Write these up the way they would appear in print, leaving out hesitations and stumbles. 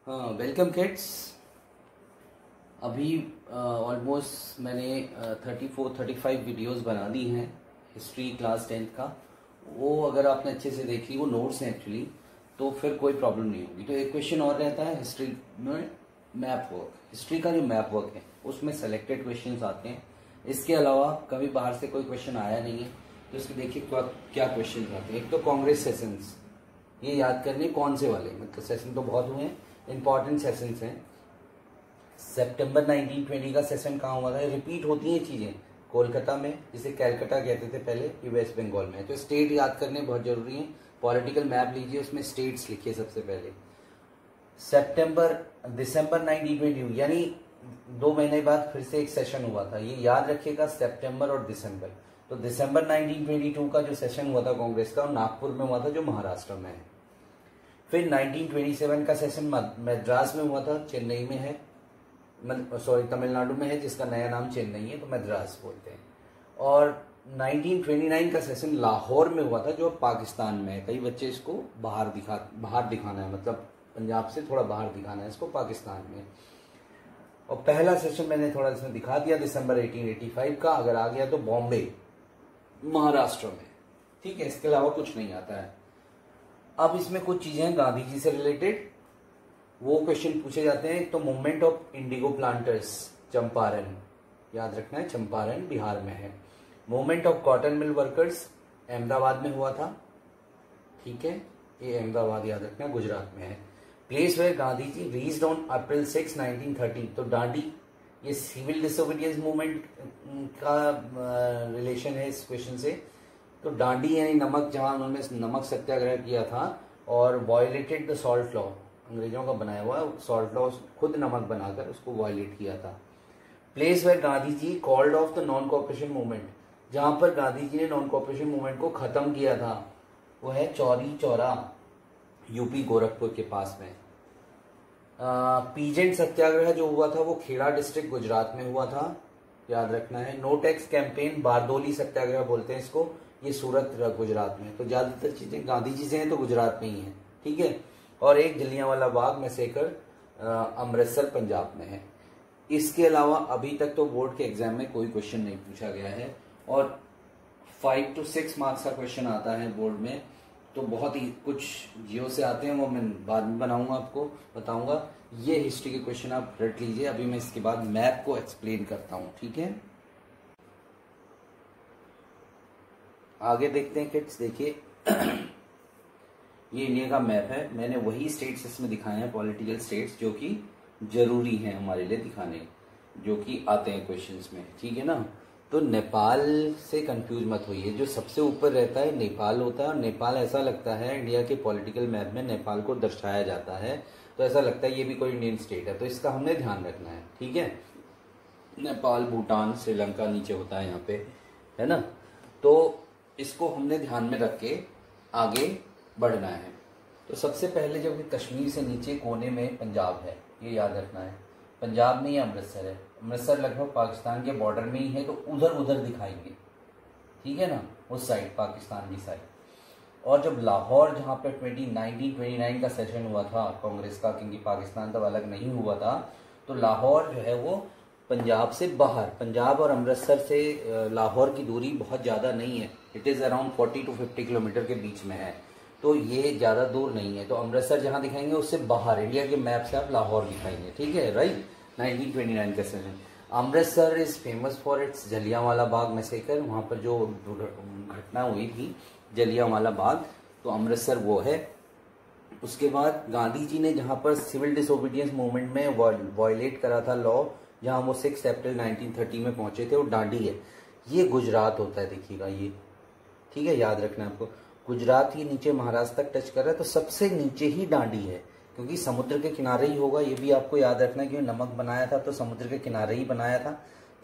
हाँ, welcome kids. अभी almost मैंने 34-35 वीडियोस बना दी हैं हिस्ट्री क्लास 10th का। वो अगर आपने अच्छे से देख ली, वो नोट्स हैं एक्चुअली, तो फिर कोई प्रॉब्लम नहीं होगी। तो एक क्वेश्चन और रहता है हिस्ट्री में, मैप वर्क। हिस्ट्री का जो मैप वर्क है उसमें सेलेक्टेड क्वेश्चंस आते हैं। इसके अलावा कभी बाहर से कोई क्वेश्चन आया नहीं है, तो इसके देखिए क्या क्वेश्चन आते हैं। एक तो कांग्रेस सेशंस, ये याद करने कौन से वाले, मतलब सेशन तो बहुत हुए हैं, इंपॉर्टेंट सेशंस हैं। सितंबर 1920 का सेशन कहाँ हुआ था? रिपीट होती हैं चीजें। कोलकाता में, जिसे कैलकाटा कहते थे पहले, ये वेस्ट बंगाल में है। तो स्टेट याद करने बहुत जरूरी है। पॉलिटिकल मैप लीजिए, उसमें स्टेट्स लिखिए सबसे पहले। दिसंबर 1920 यानी 2 महीने बाद फिर से एक सेशन हुआ था, ये याद रखिएगा, सितंबर और दिसंबर। तो दिसंबर 1922 का जो सेशन हुआ था कांग्रेस का, नागपुर में हुआ था, जो महाराष्ट्र में है। फिर 1927 का सेशन मद्रास में हुआ था, चेन्नई में है, तमिलनाडु में है, जिसका नया नाम चेन्नई है, तो मद्रास बोलते हैं। और 1929 का सेशन लाहौर में हुआ था, जो पाकिस्तान में है। कई बच्चे इसको बाहर दिखाना है, मतलब पंजाब से थोड़ा बाहर दिखाना है इसको, पाकिस्तान में। और पहला सेशन मैंने थोड़ा इसमें दिखा दिया, दिसंबर 1885 का। अगर आ गया तो बॉम्बे, महाराष्ट्र में। ठीक है, इसके अलावा कुछ नहीं आता है। अब इसमें कुछ चीजें गांधी जी से रिलेटेड, वो क्वेश्चन पूछे जाते हैं। तो movement of Indigo planters, Champaran याद रखना है, चंपारण बिहार में है। Movement of cotton mill workers, Ahmedabad में हुआ था। ठीक है, ये अहमदाबाद याद रखना, गुजरात में है। Place where Gandhi ji reached on April 6, 1930, तो दांडी, ये सिविल डिसोबीडियंस मूवमेंट का रिलेशन है इस क्वेश्चन से। तो दांडी यानी नमक, जहां उन्होंने नमक सत्याग्रह किया था और वायलेटेड द सॉल्ट लॉ, अंग्रेजों का बनाया हुआ सॉल्ट लॉ, खुद नमक बनाकर उसको वायलेट किया था। Place where Gandhi ji called off the non cooperation movement, जहां पर गांधी जी ने नॉन कॉपरेशन मूवमेंट को खत्म किया था, वो है चौरी चौरा, यूपी गोरखपुर के पास में। पीजेंट सत्याग्रह जो हुआ था वो खेड़ा डिस्ट्रिक्ट गुजरात में हुआ था, याद रखना है। No tax campaign, Bardoli Satyagraha बोलते हैं इसको, ये सूरत गुजरात में। तो ज्यादातर चीजें गांधी जी से हैं तो गुजरात में ही है। ठीक है। और एक जलियांवाला बाग मैसेकर अमृतसर पंजाब में है। इसके अलावा अभी तक तो बोर्ड के एग्जाम में कोई क्वेश्चन नहीं पूछा गया है, और 5 to 6 मार्क्स का क्वेश्चन आता है बोर्ड में। तो बहुत ही कुछ जियो से आते हैं, वो मैं बाद में बनाऊंगा, आपको बताऊंगा। ये हिस्ट्री के क्वेश्चन आप रट लीजिए। अभी मैं इसके बाद मैप को एक्सप्लेन करता हूं। ठीक है, आगे देखते हैं किड्स। देखिए ये इंडिया का मैप है। मैंने वही स्टेट्स इसमें दिखाए हैं, पॉलिटिकल स्टेट्स, जो कि जरूरी हैं हमारे लिए दिखाने, जो कि आते हैं क्वेश्चंस में। ठीक है ना। तो नेपाल से कंफ्यूज मत होइए, जो सबसे ऊपर रहता है नेपाल होता है, और नेपाल ऐसा लगता है इंडिया के पॉलिटिकल मैप में नेपाल को दर्शाया जाता है, तो ऐसा लगता है ये भी कोई इंडियन स्टेट है, तो इसका हमने ध्यान रखना है। ठीक है, नेपाल, भूटान, श्रीलंका नीचे होता है यहाँ पे, है ना। तो इसको हमने ध्यान में रख के आगे बढ़ना है। तो सबसे पहले जब कश्मीर से नीचे कोने में पंजाब है, ये याद रखना है। पंजाब में ही अमृतसर है। अमृतसर लगभग पाकिस्तान के बॉर्डर में ही है, तो उधर दिखाएंगे। ठीक है ना, उस साइड, पाकिस्तान की साइड। और जब लाहौर, जहां पे 1929 का सेशन हुआ था कांग्रेस का, क्योंकि पाकिस्तान तब अलग नहीं हुआ था, तो लाहौर जो है वो पंजाब से बाहर, पंजाब और अमृतसर से लाहौर की दूरी बहुत ज्यादा नहीं है। It is around 40 to 50 kilometre के बीच में है, तो ये ज्यादा दूर नहीं है। तो अमृतसर जहां दिखाएंगे उससे बाहर, इंडिया के मैप से आप लाहौर दिखाएंगे। ठीक है, राइट। 1929 का session. Amritsar is famous for its Jallianwala Bagh massacre, वहां पर जो घटना हुई थी जलियांवाला बाग, तो अमृतसर वो है। उसके बाद गांधी जी ने जहां पर सिविल डिसोबीडियंस मूवमेंट में वायलेट करा था लॉ, जहां वो 6 अप्रैल 1930 में पहुंचे थे, वो दांडी है। ये गुजरात होता है, देखिएगा ये। ठीक है, याद रखना आपको। गुजरात ही नीचे महाराष्ट्र तक टच कर रहा है, तो सबसे नीचे ही दांडी है, क्योंकि समुद्र के किनारे ही होगा। ये भी आपको याद रखना है, क्योंकि नमक बनाया था तो समुद्र के किनारे ही बनाया था,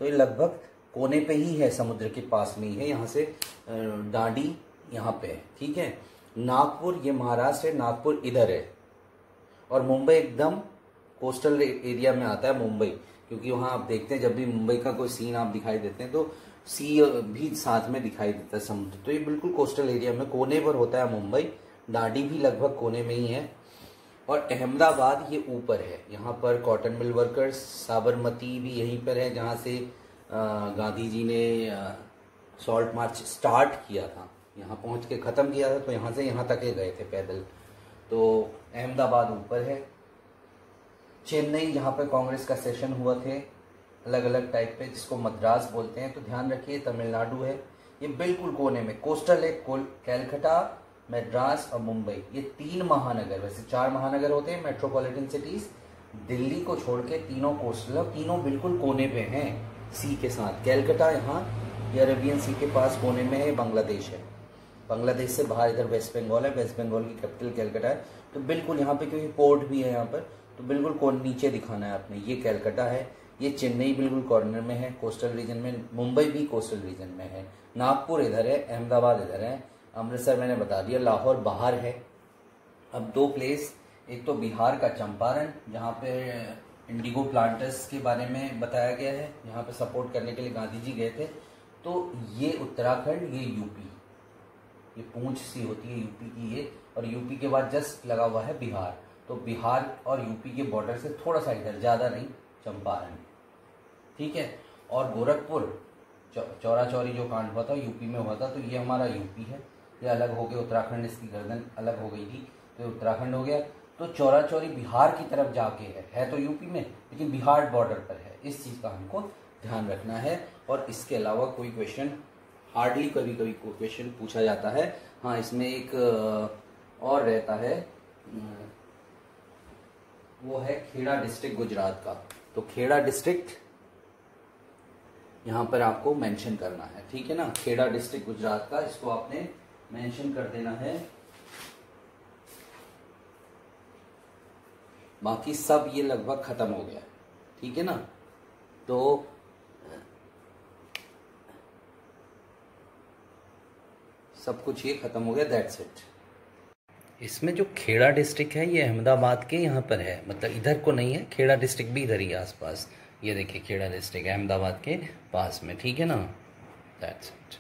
तो ये लगभग कोने पे ही है, समुद्र के पास में ही है। यहाँ से दांडी यहाँ पे है। ठीक है। नागपुर, ये महाराष्ट्र है, नागपुर इधर है। और मुंबई एकदम कोस्टल एरिया में आता है मुंबई, क्योंकि वहां आप देखते हैं जब भी मुंबई का कोई सीन आप दिखाई देते हैं तो सी भी साथ में दिखाई देता है, समुद्र। तो ये बिल्कुल कोस्टल एरिया में कोने पर होता है मुंबई। दांडी भी लगभग कोने में ही है। और अहमदाबाद ये ऊपर है, यहाँ पर कॉटन मिल वर्कर्स, साबरमती भी यहीं पर है जहाँ से गांधी जी ने सॉल्ट मार्च स्टार्ट किया था, यहाँ पहुँच के ख़त्म किया था, तो यहाँ से यहाँ तक ही गए थे पैदल। तो अहमदाबाद ऊपर है। चेन्नई जहाँ पर कांग्रेस का सेशन हुआ थे अलग अलग टाइप पे, जिसको मद्रास बोलते हैं, तो ध्यान रखिए तमिलनाडु है, ये बिल्कुल कोने में। कोस्टल है कैलकाटा, मद्रास और मुंबई, ये 3 महानगर, वैसे 4 महानगर होते हैं मेट्रोपॉलिटन सिटीज, दिल्ली को छोड़ के तीनों कोस्टल, तीनों बिल्कुल कोने पे हैं सी के साथ। कैलकाटा यहाँ ये अरेबियन सी के पास कोने में है, बांग्लादेश है, बांग्लादेश से बाहर इधर वेस्ट बंगाल है, वेस्ट बंगाल की कैपिटल कैलकाटा है। तो बिल्कुल यहाँ पे, क्योंकि पोर्ट भी है यहाँ पर, तो बिल्कुल नीचे दिखाना है आपने। ये कैलकाटा है, ये चेन्नई बिल्कुल कॉर्नर में है कोस्टल रीजन में, मुंबई भी कोस्टल रीजन में है, नागपुर इधर है, अहमदाबाद इधर है, अमृतसर मैंने बता दिया, लाहौर बाहर है। अब 2 प्लेस, एक तो बिहार का चंपारण जहाँ पे इंडिगो प्लांटर्स के बारे में बताया गया है, यहाँ पे सपोर्ट करने के लिए गांधी जी गए थे। तो ये उत्तराखंड, ये यूपी, ये पूंछ सी होती है यूपी की ये, और यूपी के बाद जस्ट लगा हुआ है बिहार। तो बिहार और यूपी के बॉर्डर से थोड़ा सा इधर, ज़्यादा नहीं, चंपारण, ठीक है। और गोरखपुर चौरा चौरी जो कांड हुआ था यूपी में हुआ था, तो ये हमारा यूपी है, ये अलग हो गया, उत्तराखंड इसकी गर्दन अलग हो गई थी तो उत्तराखंड हो गया। तो चौरा चौरी बिहार की तरफ जाके है तो यूपी में, लेकिन बिहार बॉर्डर पर है, इस चीज़ का हमको ध्यान रखना है। और इसके अलावा कोई क्वेश्चन हार्डली कभी कभी क्वेश्चन पूछा जाता है। हाँ, इसमें एक और रहता है, वो है खेड़ा डिस्ट्रिक्ट गुजरात का। तो खेड़ा डिस्ट्रिक्ट यहाँ पर आपको मेंशन करना है, ठीक है ना, खेड़ा डिस्ट्रिक्ट गुजरात का, इसको आपने मेंशन कर देना है। बाकी सब ये लगभग खत्म हो गया, ठीक है ना। तो सब कुछ ये खत्म हो गया, दैट्स इट। इसमें जो खेड़ा डिस्ट्रिक्ट है ये अहमदाबाद के यहाँ पर है, मतलब इधर को नहीं है, खेड़ा डिस्ट्रिक्ट भी इधर ही आसपास, ये देखिए खेड़ा डिस्ट्रिक्ट अहमदाबाद के पास में, ठीक है ना, दैट्स इट।